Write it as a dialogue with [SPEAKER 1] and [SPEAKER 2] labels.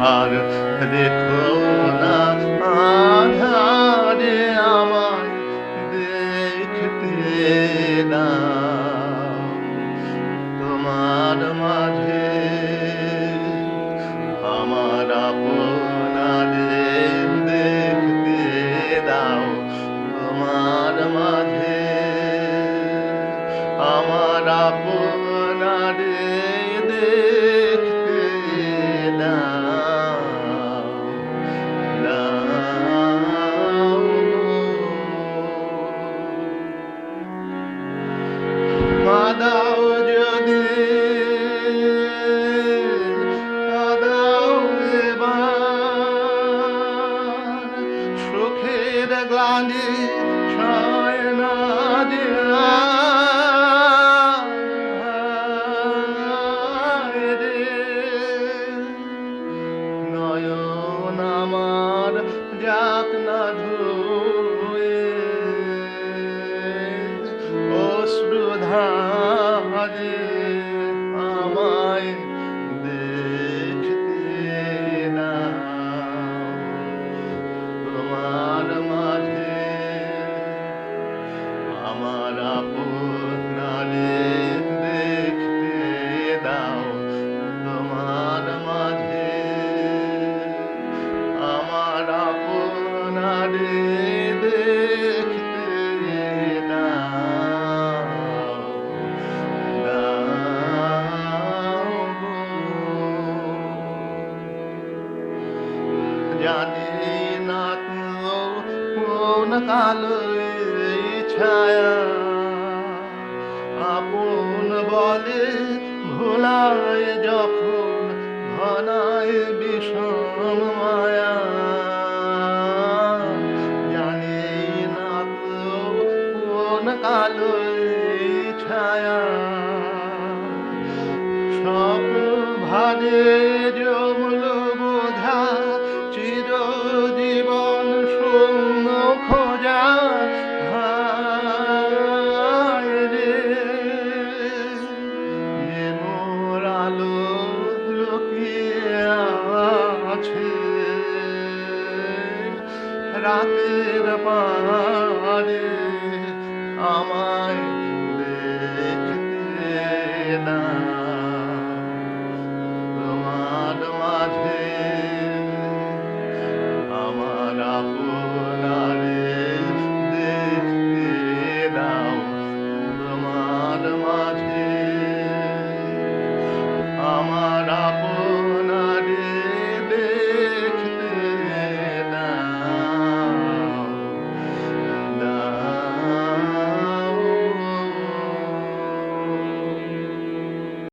[SPEAKER 1] আর দেখো না আধারে আমায় দেখতে দাও তোমার মাঝে আমার আপনারে দেখতে দাও তোমার মাঝে আমার আপনারে দেখতে দাও দাও দাও যদি দাও এবার সুখের গ্লানি সয় না যে রে নয়ন আমার যাক না ধুয়ে অশ্রুধারে আমায় দেখতে দাও তোমার মাঝে আমার আপনারে দেখতে দাও তোমার মাঝে আমার আপনারে দেখতে দাও দাও গো। জানি না তো কোন কালো এই ছায়া আপন বলে ভোলায় যখন ঘনায় বিষম মায়া জানি না তো কোন কালো এই ছায়া স্বপ্ন ভারে জমল বোঝা চিরজীবন